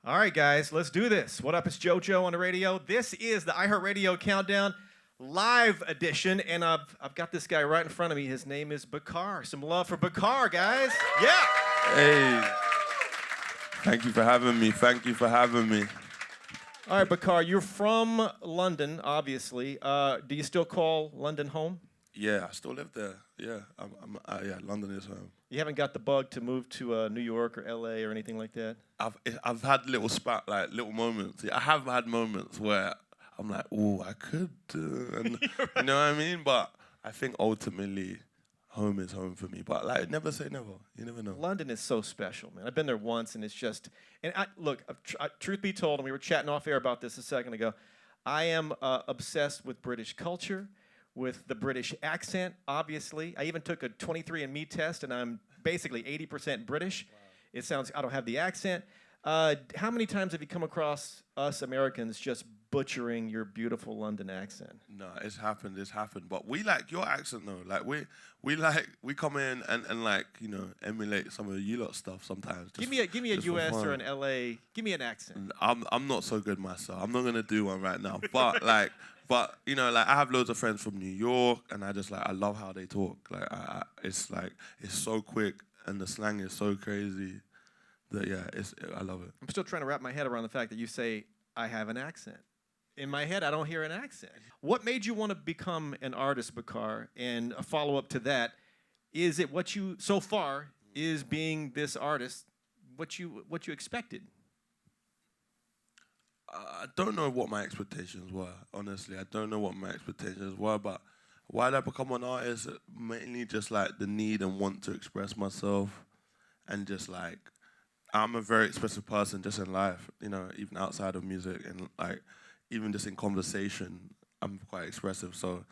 All right, guys, let's do this. What up? It's JoJo on the radio. This is the iHeartRadio Countdown live edition, and I've got this guy right in front of me. His name is BAKAR. Some love for BAKAR, guys. Yeah. Hey. Thank you for having me. Thank you for having me. All right, BAKAR, you're from London, obviously. Do you still call London home? Yeah, I still live there. Yeah, London is home. You haven't got the bug to move to New York or LA or anything like that? I've had little moments. Yeah, I have had moments where I'm like, oh, I could, and Right. you know what I mean. But I think ultimately, home is home for me. But like, never say never. You never know. London is so special, man. I've been there once, and it's just. And look, truth be told, and we were chatting off air about this a second ago. I am obsessed with British culture, with the British accent. Obviously, I even took a 23andMe test, and I'm basically 80% British. Wow. It sounds I don't have the accent. How many times have you come across us Americans just butchering your beautiful London accent? No, it's happened. But we like your accent though. Like we come in and like, you know, emulate some of you lot stuff sometimes. Give me a US or an LA. Give me an accent. I'm not so good myself. I'm not gonna do one right now. But but you know, like I have loads of friends from New York, and I love how they talk. Like it's so quick and the slang is so crazy that I love it. I'm still trying to wrap my head around the fact that you say I have an accent. In my head, I don't hear an accent. What made you want to become an artist, BAKAR? And a follow-up to that, is it what you, so far, is being this artist what you expected? I don't know what my expectations were, honestly. I don't know what my expectations were, but why did I become an artist? Mainly just like the need and want to express myself, and just like, I'm a very expressive person just in life, you know, even outside of music, and like, even just in conversation, I'm quite expressive. So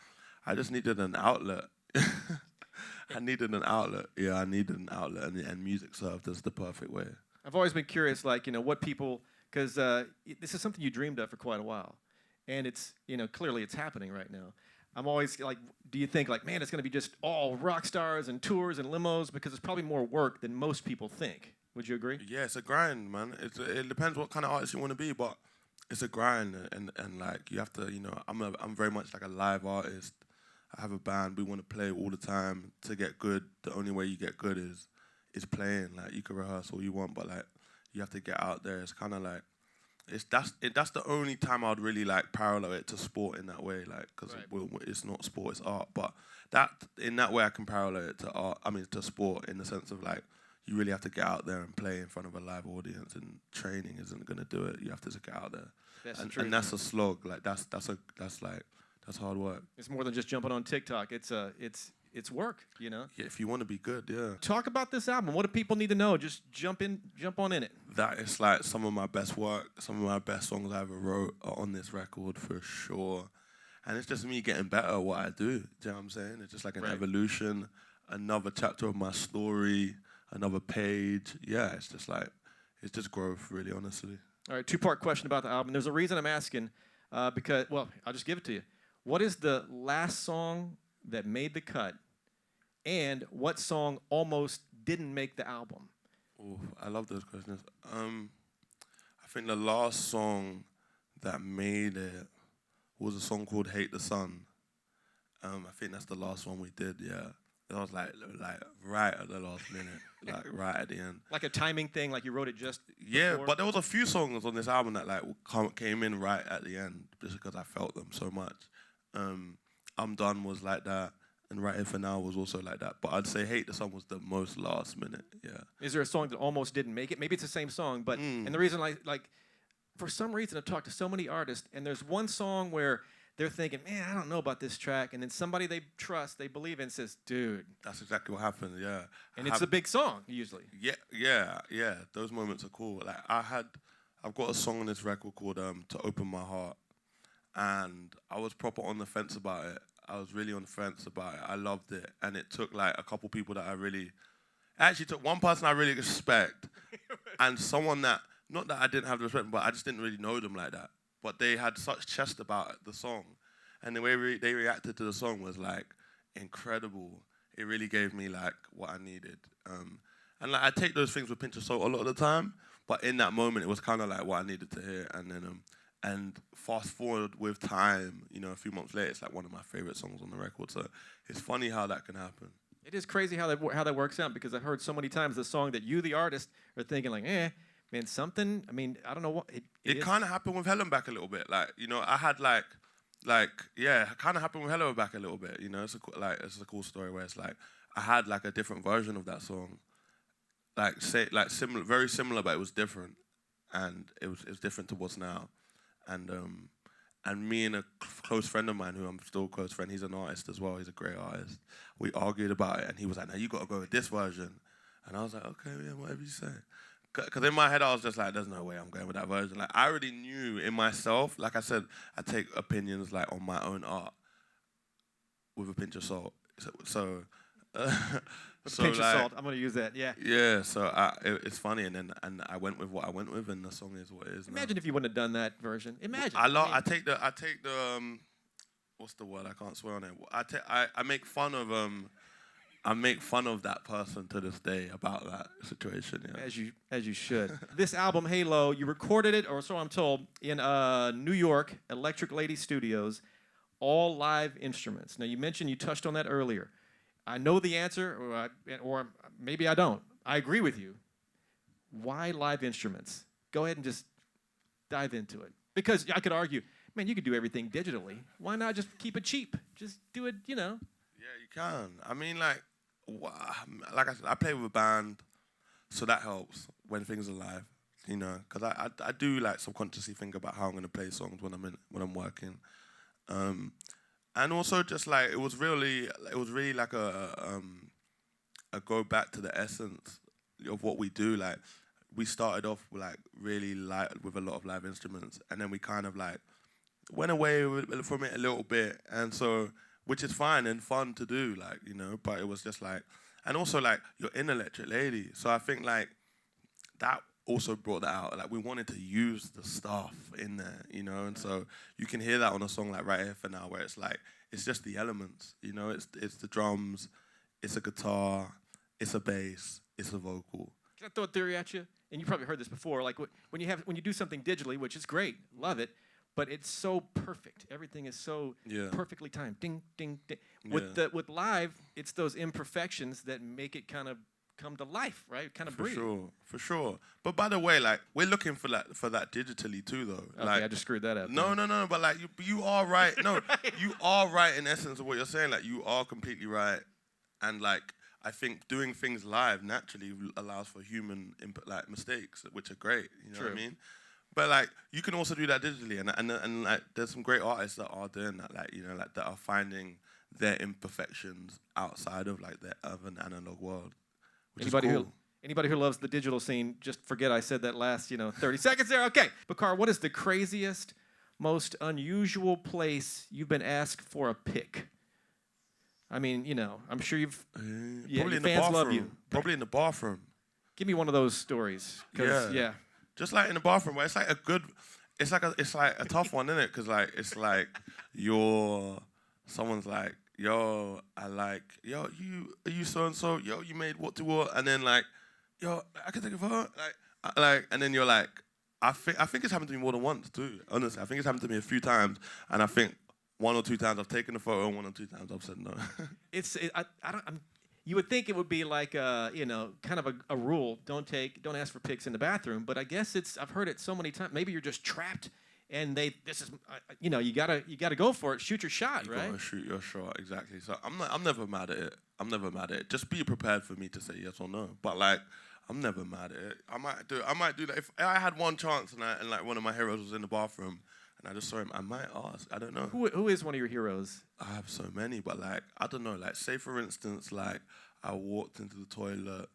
I just needed an outlet. I needed an outlet. Yeah, I needed an outlet, and music served as the perfect way. I've always been curious, like, you know, what people, because this is something you dreamed of for quite a while. And it's, you know, clearly it's happening right now. I'm always like, do you think like, man, it's going to be just all rock stars and tours and limos? Because it's probably more work than most people think. Would you agree? Yeah, it's a grind, man. It depends what kind of artist you want to be, but it's a grind, and like you have to, you know, I'm very much like a live artist. I have a band. We want to play all the time to get good. The only way you get good is playing. Like you can rehearse all you want, but like you have to get out there. It's kind of like that's the only time I'd really like parallel it to sport in that way, like because it's not sport, it's art. But that in that way I can parallel it to art. I mean to sport in the sense of like, you really have to get out there and play in front of a live audience, and training isn't going to do it. You have to just get out there. And that's a slog. Like that's hard work. It's more than just jumping on TikTok. It's work, you know? Yeah, if you want to be good, yeah. Talk about this album. What do people need to know? Just jump on in it. That is like some of my best work, some of my best songs I ever wrote are on this record for sure. And it's just me getting better at what I do. Do you know what I'm saying? It's just like an evolution, another chapter of my story, another page. Yeah, it's just growth, really, honestly. All right, two-part question about the album. There's a reason I'm asking, because, well, I'll just give it to you. What is the last song that made the cut, and what song almost didn't make the album? Oh, I love those questions. I think the last song that made it was a song called "Hate the Sun." I think that's the last one we did, yeah. That was like right at the last minute, like right at the end. Like a timing thing, like you wrote it just before? But there was a few songs on this album that like came in right at the end just because I felt them so much. I'm Done was like that, and Right Here For Now was also like that. But I'd say Hate the Sun was the most last minute, yeah. Is there a song that almost didn't make it? Maybe it's the same song, but and the reason like for some reason I've talked to so many artists, and there's one song where they're thinking, man, I don't know about this track. And then somebody they trust, they believe in, says, dude. That's exactly what happened, yeah. And it's a big song, usually. Yeah. Those moments are cool. Like, I've got a song on this record called To Open My Heart. And I was proper on the fence about it. I was really on the fence about it. I loved it. And it took, like, a couple people that actually took one person I really respect and someone that, not that I didn't have the respect, but I just didn't really know them like that. But they had such chest about the song, and the way they reacted to the song was like incredible. It really gave me like what I needed. And like I take those things with a pinch of salt a lot of the time, But in that moment, it was kind of like what I needed to hear. And then, and fast forward with time, you know, a few months later, it's like one of my favorite songs on the record. So it's funny how that can happen. It is crazy how that works out, because I've heard so many times the song that you, the artist, are thinking like, man, something. I mean, I don't know what It kind of happened with Hellenback a little bit. Like, you know, I had yeah, it kind of happened with Hellenback a little bit. You know, it's a cool story where it's like I had like a different version of that song, similar, very similar, but it was different, and it was different to what's now, and me and a close friend of mine, who I'm still a close friend, he's an artist as well. He's a great artist. We argued about it, and he was like, "No, you got to go with this version," and I was like, "Okay, yeah, whatever you say." Because in my head, I was just like, there's no way I'm going with that version. Like, I already knew in myself, like I said, I take opinions like on my own art with a pinch of salt. So with a pinch of salt, I'm going to use that, yeah. Yeah, so it's funny, and I went with what I went with, and the song is what it is. Imagine if you wouldn't have done that version. Imagine. I take the what's the word? I can't swear on it. I make fun of I make fun of that person to this day about that situation. Yeah. As you should. This album, Halo, you recorded it, or so I'm told, in New York, Electric Lady Studios, all live instruments. Now, you mentioned you touched on that earlier. I know the answer, or maybe I don't. I agree with you. Why live instruments? Go ahead and just dive into it. Because I could argue, man, you could do everything digitally. Why not just keep it cheap? Just do it, you know. Yeah, you can. I mean, like I said, I play with a band, so that helps when things are live, you know, because I do like subconsciously think about how I'm gonna play songs when I'm working, and also just like it was really like a go back to the essence of what we do. Like we started off like really light with a lot of live instruments, and then we kind of like went away from it a little bit, and so. Which is fine and fun to do, like, you know, but it was just like, and also like, you're in Electric Lady. So I think like, that also brought that out. Like, we wanted to use the stuff in there, you know, and so you can hear that on a song like Right Here For Now, where it's like, it's just the elements, you know, it's the drums, it's a guitar, it's a bass, it's a vocal. Can I throw a theory at you? And you probably heard this before, like when you do something digitally, which is great, love it, but it's so perfect. Everything is so perfectly timed. Ding, ding, ding. With live, it's those imperfections that make it kind of come to life, right? Kind of breathe. For sure. But by the way, like we're looking for that digitally too, though. Okay, like, I just screwed that up. No. But like you are right. No, you are right in essence of what you're saying. Like you are completely right, and like I think doing things live naturally allows for human input, like mistakes, which are great. You know what I mean? But like you can also do that digitally, and like there's some great artists that are doing that, like you know, like that are finding their imperfections outside of like of an analog world, which is cool. Anybody who loves the digital scene, just forget I said that last 30 seconds there. Okay, BAKAR, what is the craziest, most unusual place you've been asked for a pic? I mean, I'm sure you've. Probably in the fans bathroom. love you. Probably in the bathroom. Give me one of those stories. Yeah. Just like in the bathroom, where it's like a tough one, isn't it? Because like it's like someone's like, yo, are you so and so? Yo, you made what to what? And then like, yo, I can take a photo. Like, and then you're like, I think it's happened to me more than once too. Honestly, I think it's happened to me a few times, and I think 1 or 2 times I've taken a photo, and 1 or 2 times I've said no. You would think it would be like kind of a rule. Don't ask for pics in the bathroom. But I guess I've heard it so many times. Maybe you're just trapped, and you gotta go for it. Shoot your shot, right? You gotta shoot your shot, exactly. So I'm never mad at it. Just be prepared for me to say yes or no. But like, I'm never mad at it. I might do that if I had one chance and like one of my heroes was in the bathroom. And I just saw him. I might ask. I don't know. Who is one of your heroes? I have so many, but like I don't know. Like say for instance, like I walked into the toilet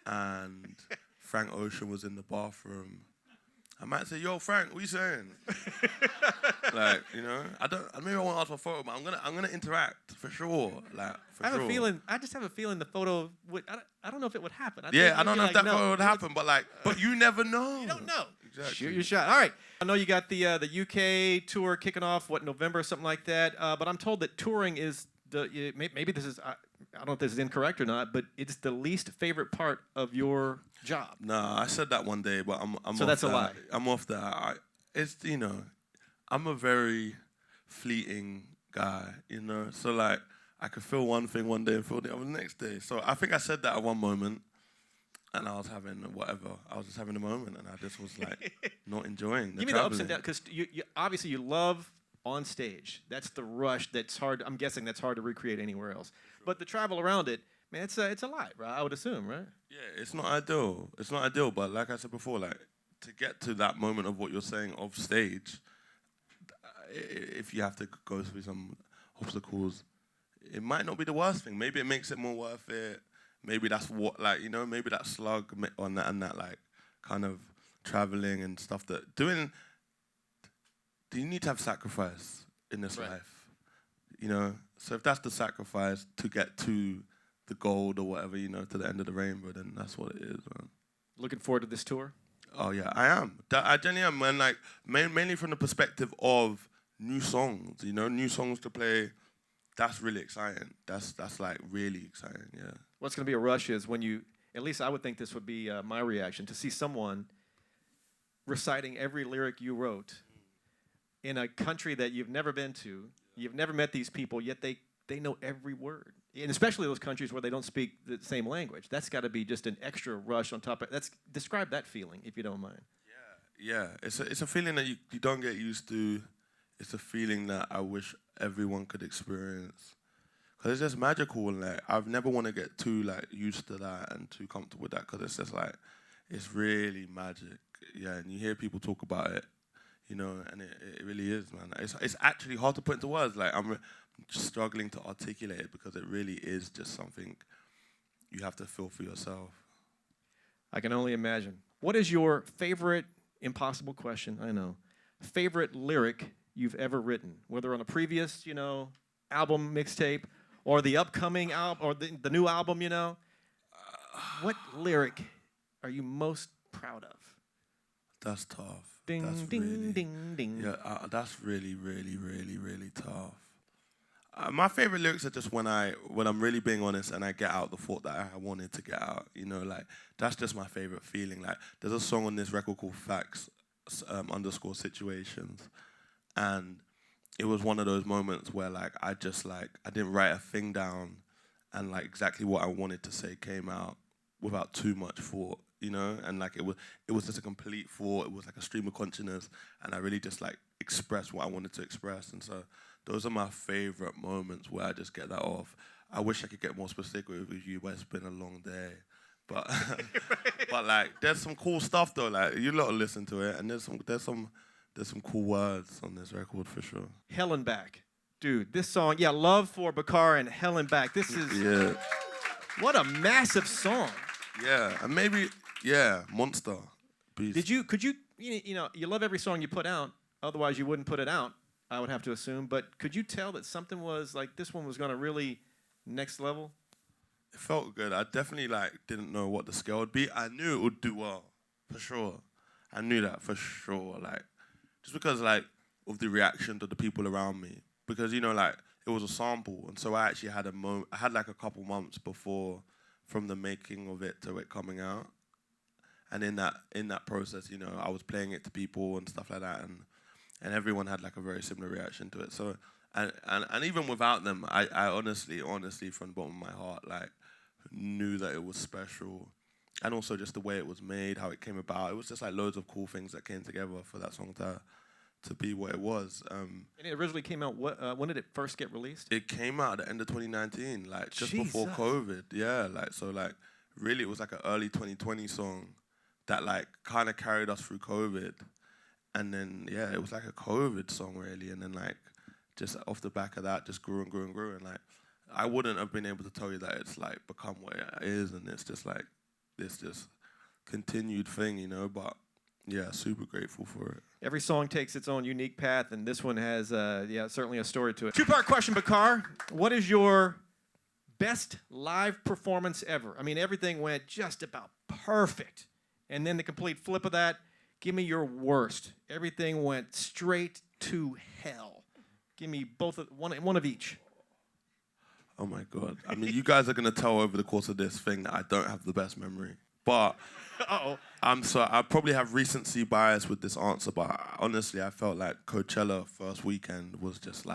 and Frank Ocean was in the bathroom. I might say, "Yo, Frank, what you saying?" Like maybe I won't ask for a photo, but I'm gonna interact for sure. Like I just have a feeling the photo would. I don't know if it would happen. I don't know if that photo would happen, but you never know. You don't know. Exactly. Shoot your shot. All right. I know you got the UK tour kicking off, November, something like that. But I'm told that touring is maybe this is I don't know if this is incorrect or not, but it's the least favorite part of your job. Nah, I said that one day, but I'm So off that's a that. lie. I'm off that. It's, you know, I'm a very fleeting guy, you know. So like, I could feel one thing one day and feel the other the next day. So I think I said that at one moment, and I was having whatever. I was just having a moment, and I just was like not enjoying the Give me the ups traveling. and downs, because you obviously you love on stage. That's the rush. That's hard. I'm guessing that's hard to recreate anywhere else. But the travel around it, man, it's a lot, right? I would assume, right? Yeah, it's not ideal. It's not ideal, but like I said before, like to get to that moment of what you're saying off stage, if you have to go through some obstacles, it might not be the worst thing. Maybe it makes it more worth it. Maybe that's what, like, you know, maybe that slug on that and that, like, kind of traveling and stuff that doing. Do you need to have sacrifice in this life? You know, so if that's the sacrifice to get to the gold or whatever, you know, to the end of the rainbow, then that's what it is, man. Looking forward to this tour? Oh yeah, I am. I genuinely am, man. Like mainly from the perspective of new songs, you know, new songs to play. That's really exciting. That's like really exciting. Yeah. What's going to be a rush is when you, at least I would think this would be my reaction, to see someone reciting every lyric you wrote in a country that you've never been to. You've never met these people, yet they know every word. And especially those countries where they don't speak the same language. That's got to be just an extra rush on top of it. Describe that feeling, if you don't mind. Yeah. It's a feeling that you don't get used to. It's a feeling that I wish everyone could experience. Because it's just magical. And like, I've never want to get too like used to that and too comfortable with that, because it's just like, it's really magic. Yeah, and you hear people talk about it, you know, and it really is, man. It's actually hard to put into words. Like, I'm just struggling to articulate it, because it really is just something you have to feel for yourself. I can only imagine. What is your favorite, impossible question, I know, favorite lyric you've ever written? Whether on a previous, you know, album, mixtape, or the upcoming album, or the new album, you know? What lyric are you most proud of? That's tough. Ding, that's ding, really, ding, ding. Yeah, that's really, really, really, really tough. My favorite lyrics are just when I'm really being honest and I get out the thought that I wanted to get out. You know, like that's just my favorite feeling. Like there's a song on this record called Facts _ Situations, and it was one of those moments where like I didn't write a thing down, and like exactly what I wanted to say came out without too much thought. You know, and like it was just a complete thought. It was like a stream of consciousness, and I really just like expressed what I wanted to express. And so those are my favorite moments where I just get that off. I wish I could get more specific with you, but it's been a long day. But but like there's some cool stuff though. Like you lot listen to it, and there's some cool words on this record for sure. Hell and Back, dude. This song, yeah, love for BAKAR and Hell and Back. This is what a massive song. Yeah, and maybe. Yeah, monster. Beast. Could you know, you love every song you put out, otherwise you wouldn't put it out, I would have to assume, but could you tell that something was like, this one was going to really next level? It felt good. I definitely like didn't know what the scale would be. I knew it would do well, for sure. I knew that for sure, like, just because like of the reaction to the people around me, because you know, like it was a sample, and so I actually had I had like a couple months before, from the making of it to it coming out. And in that process, you know, I was playing it to people and stuff like that, and everyone had like a very similar reaction to it. So, and even without them, I honestly, from the bottom of my heart, like knew that it was special, and also just the way it was made, how it came about. It was just like loads of cool things that came together for that song to be what it was. And it originally came out. When did it first get released? It came out at the end of 2019, like just Jesus. before COVID. Yeah, like so, like really, it was like an early 2020 song that like kind of carried us through COVID, and then yeah, it was like a COVID song really, and then like just off the back of that, just grew and grew and grew, and like I wouldn't have been able to tell you that it's like become what it is, and it's just like this just continued thing, you know. But yeah, super grateful for it. Every song takes its own unique path, and this one has certainly a story to it. Two-part question, BAKAR. What is your best live performance ever? I mean, everything went just about perfect. And then the complete flip of that, give me your worst. Everything went straight to hell. Give me one of each. Oh my God. I mean, you guys are gonna tell over the course of this thing that I don't have the best memory, but Uh-oh. I probably have recency bias with this answer, but honestly, I felt like Coachella first weekend was just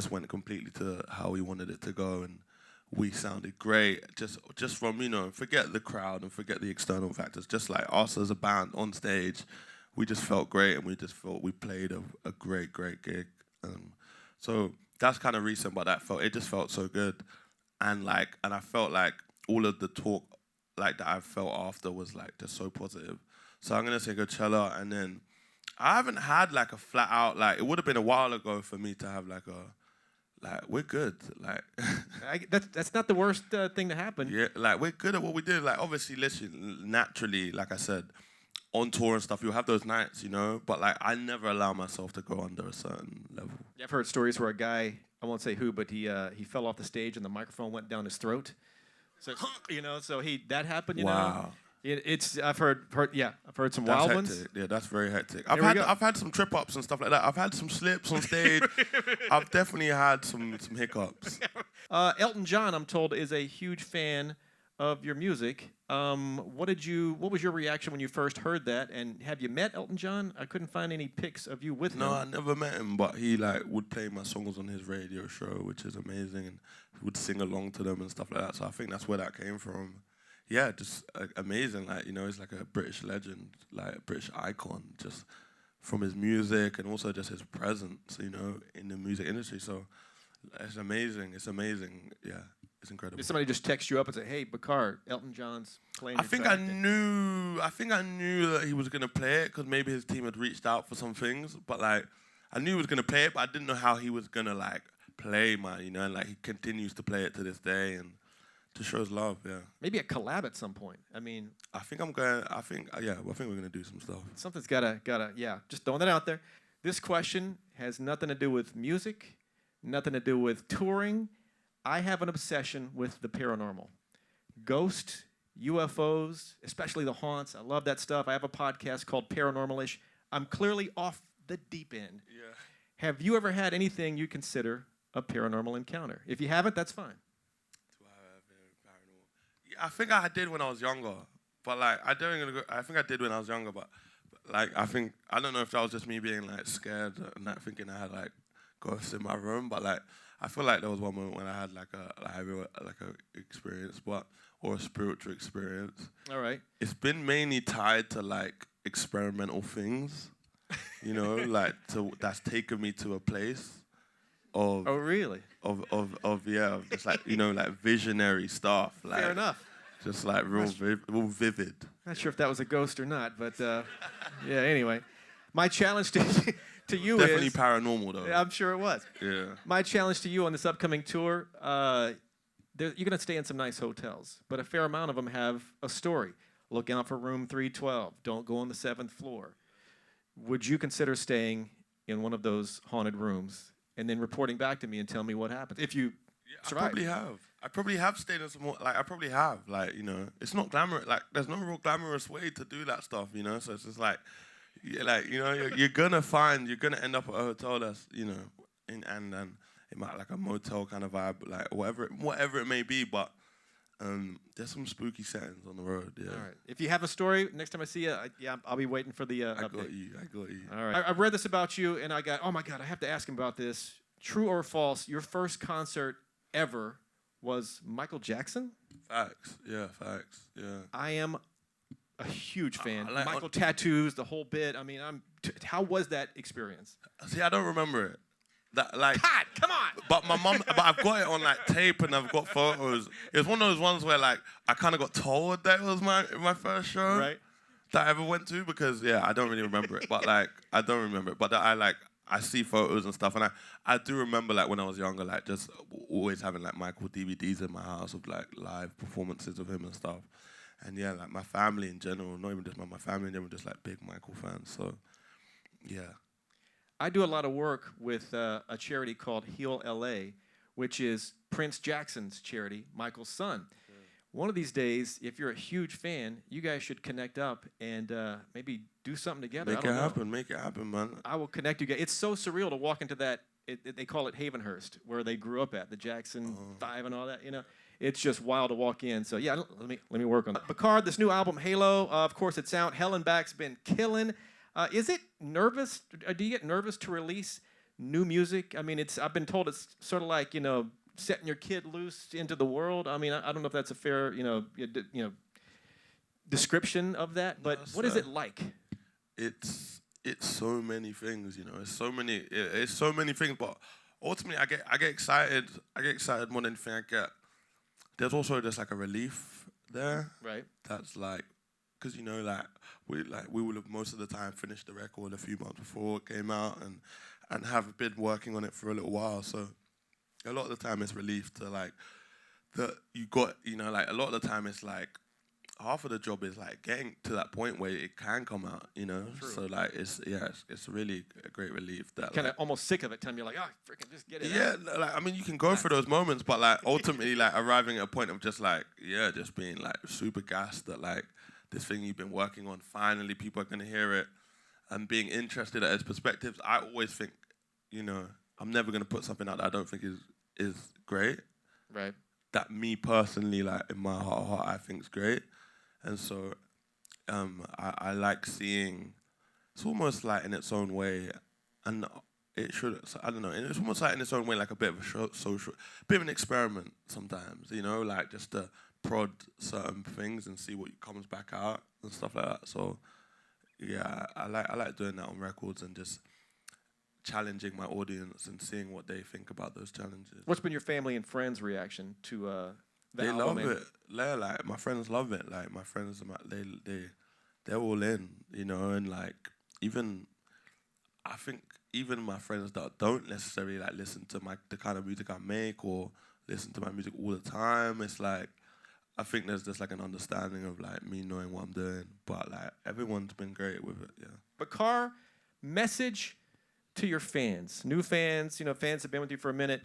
went completely to how we wanted it to go, and we sounded great. Just from, forget the crowd and forget the external factors. Just like us as a band on stage, we just felt great, and we just felt we played a great gig. So that's kind of recent, but it just felt so good, and I felt like all of the talk like that I felt after was like just so positive. So I'm gonna say Coachella, and then I haven't had like a flat out it would have been a while ago for me to have we're good That's not the worst thing to happen. yeah, we're good at what we do. Obviously, listen, naturally, like I said, on tour and stuff, you'll have those nights, but I never allow myself to go under a certain level. Yeah, I've heard stories where a guy, I won't say who, but he fell off the stage and the microphone went down his throat. So so that happened. Wow. I've heard some That's wild hectic. ones. Yeah, that's very hectic. we go. I've had some trip ups and stuff like that. I've had some slips on stage. I've definitely had some hiccups. Elton John, I'm told, is a huge fan of your music. What was your reaction when you first heard that? And have you met Elton John? I couldn't find any pics of you with him. No, I never met him, but he would play my songs on his radio show, which is amazing, and he would sing along to them and stuff like that. So I think that's where that came from. Yeah, just amazing. He's like a British legend, like a British icon, just from his music and also just his presence, in the music industry. So it's amazing. It's amazing. Yeah, it's incredible. Did somebody just text you up and say, "Hey, BAKAR, Elton John's playing"? I think I knew that he was gonna play it because maybe his team had reached out for some things, but I knew he was gonna play it, but I didn't know how he was gonna play my, and he continues to play it to this day and to show his love. Yeah. Maybe a collab at some point. I mean, I think we're gonna do some stuff. Something's gotta just throwing that out there. This question has nothing to do with music, nothing to do with touring. I have an obsession with the paranormal. Ghost, UFOs, especially the haunts. I love that stuff. I have a podcast called Paranormal-ish. I'm clearly off the deep end. Yeah. Have you ever had anything you consider a paranormal encounter? If you haven't, that's fine. I think I did when I was younger, but I think I did when I was younger, but I don't know if that was just me being scared and not thinking I had ghosts in my room, but I feel like there was one moment when I had a experience, or a spiritual experience. All right. It's been mainly tied to experimental things, that's taken me to a place of. Oh really? Of just visionary stuff. Fair enough. Just real vivid. Not sure if that was a ghost or not, but yeah. Anyway, my challenge to you Definitely is paranormal though. I'm sure it was. Yeah. My challenge to you on this upcoming tour, you're gonna stay in some nice hotels, but a fair amount of them have a story. Look out for room 312. Don't go on the 7th floor. Would you consider staying in one of those haunted rooms and then reporting back to me and tell me what happens if you survive? I probably have stayed in some more. I probably have. It's not glamorous. There's no real glamorous way to do that stuff. So it's just you're gonna end up at a hotel that's and it might a motel kind of vibe, whatever it may be. But there's some spooky settings on the road. Yeah. All right. If you have a story, next time I see you, I'll be waiting for the update. I got you. All right. I've read this about you, and oh my God, I have to ask him about this. True or false? Your first concert ever was Michael Jackson? Facts. Yeah, facts. Yeah. I am a huge fan. Michael tattoos, the whole bit. I mean, how was that experience? See, I don't remember it. God, come on! But I've got it on tape and I've got photos. It was one of those ones where I kind of got told that it was my first show that I ever went to because I don't really remember it. But I don't remember it. But I see photos and stuff, and I do remember when I was younger, just always having Michael DVDs in my house of live performances of him and stuff. And my family in general, not even just my family in general, just big Michael fans. So yeah. I do a lot of work with a charity called Heal LA, which is Prince Jackson's charity, Michael's son. Yeah. One of these days, if you're a huge fan, you guys should connect up and maybe do something together. Make it happen, man. I will connect you guys. It's so surreal to walk into that they call it Havenhurst, where they grew up at, the Jackson 5 and all that, you know. It's just wild to walk in. So yeah, let me work on that. BAKAR, this new album, Halo, of course it's out. Hell and Back's been killing. Is it nervous? Do you get nervous to release new music? I mean, I've been told it's sort of like, you know, setting your kid loose into the world. I mean, I don't know if that's a fair, you know, description of that, but what is it like? It's so many things, you know. It's so many things, but ultimately I get excited. I get excited more than anything. There's also just like a relief there. Right. That's like, because you know, we will have most of the time finished the record a few months before it came out, and have been working on it for a little while. So a lot of the time it's relief to like that you got, you know, like a lot of the time it's like half of the job is like getting to that point where it can come out, you know. True. So like it's really a great relief that Kind of almost sick of it. Time you're like, oh, freaking just get it. Yeah, out. like I mean, you can go through those moments, but like ultimately, like arriving at a point of just like, yeah, just being like super gassed that like this thing you've been working on, finally people are gonna hear it, and being interested at its perspectives. I always think, you know, I'm never gonna put something out that I don't think is great. Right. That me personally, like in my heart of heart, I think is great. And so I like seeing, it's almost like in its own way, and it should, I don't know, and it's almost like in its own way like a bit of a social, bit of an experiment sometimes, you know, like just to prod certain things and see what comes back out and stuff like that. So yeah, I like doing that on records and just challenging my audience and seeing what they think about those challenges. What's been your family and friends' reaction to the they album? Love it. Like my friends love it. Like my friends, they're all in, you know. And like I think even my friends that don't necessarily like listen to the kind of music I make or listen to my music all the time, it's like I think there's just like an understanding of like me knowing what I'm doing. But like everyone's been great with it. Yeah. BAKAR, message to your fans, new fans, you know, fans have been with you for a minute.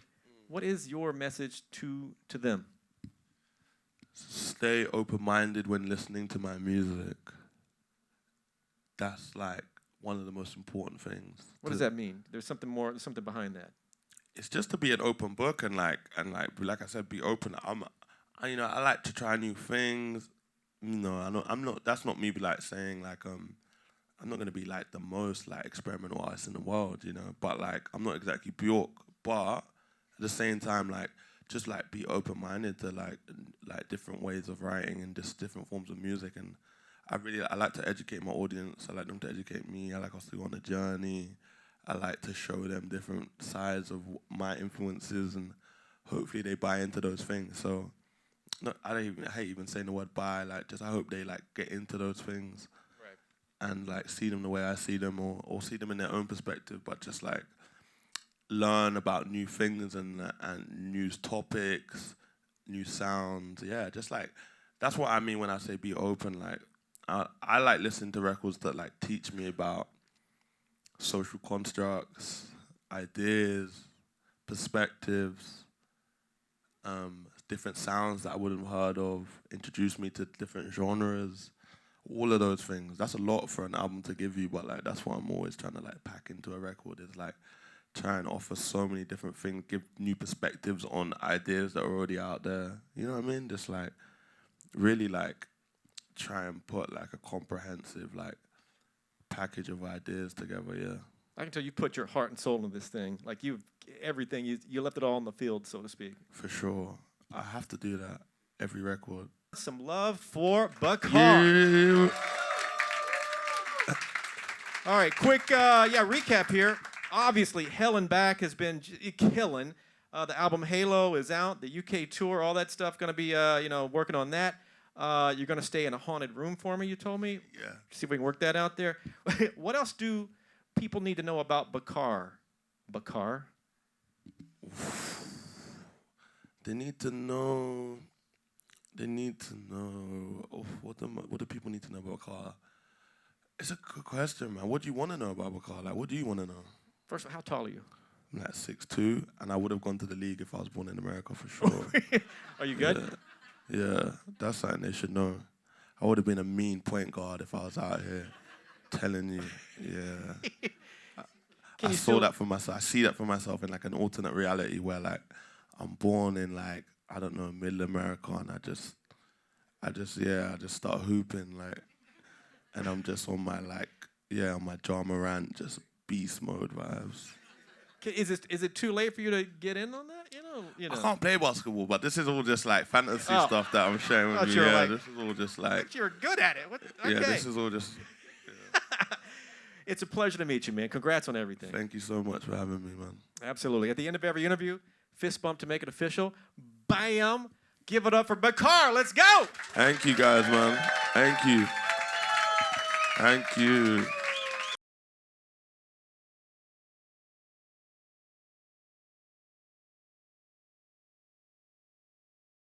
What is your message to them? Stay open-minded when listening to my music. That's like one of the most important things. What does that mean? There's something more, there's something behind that. It's just to be an open book and like I said, be open. You know, I like to try new things. You know, I'm not. That's not me. Like saying like I'm not gonna be like the most like experimental artist in the world. You know, but like I'm not exactly Bjork. But at the same time, like just like be open-minded to like different ways of writing and just different forms of music. And I like to educate my audience. I like them to educate me. I like us to go on a journey. I like to show them different sides of my influences, and hopefully they buy into those things. So, no, I hate even saying the word buy. Like, just I hope they like get into those things, right, and like see them the way I see them, or see them in their own perspective. But just like learn about new things and new topics, new sounds. Yeah, just like that's what I mean when I say be open. Like, I like listening to records that like teach me about social constructs, ideas, perspectives, different sounds that I wouldn't have heard of, introduce me to different genres, all of those things. That's a lot for an album to give you, but like that's what I'm always trying to like pack into a record, is like try and offer so many different things, give new perspectives on ideas that are already out there. You know what I mean? Just like really like try and put like a comprehensive like package of ideas together. Yeah, I can tell you put your heart and soul into this thing. Like everything, you left it all on the field, so to speak. For sure. I have to do that every record. Some love for BAKAR. Yeah. All right, quick recap here. Obviously, Hell and Back has been killing. The album Halo is out. The UK tour, all that stuff, going to be working on that. You're going to stay in a haunted room for me, you told me? Yeah. See if we can work that out there. What else do people need to know about BAKAR? BAKAR? They need to know. What do people need to know about BAKAR? It's a good question, man. What do you want to know about BAKAR? Like, what do you want to know? First of all, how tall are you? I'm like 6'2", and I would have gone to the league if I was born in America for sure. Are you good? Yeah, that's something they should know. I would have been a mean point guard if I was out here telling you. Yeah. Can I you saw still- that for myself. I see that for myself in like an alternate reality where like I'm born in like, I don't know, middle America, and I just start hooping like, and I'm just on my like, on my Ja Morant, just beast mode vibes. Is it too late for you to get in on that? You know. I can't play basketball, but this is all just like fantasy stuff that I'm sharing with you. You're Yeah, like, this is all just like. but you're good at it. Okay. Yeah, this is all just. It's a pleasure to meet you, man. Congrats on everything. Thank you so much for having me, man. Absolutely. At the end of every interview, fist bump to make it official. Bam! Give it up for BAKAR. Let's go! Thank you, guys, man. Thank you. Thank you.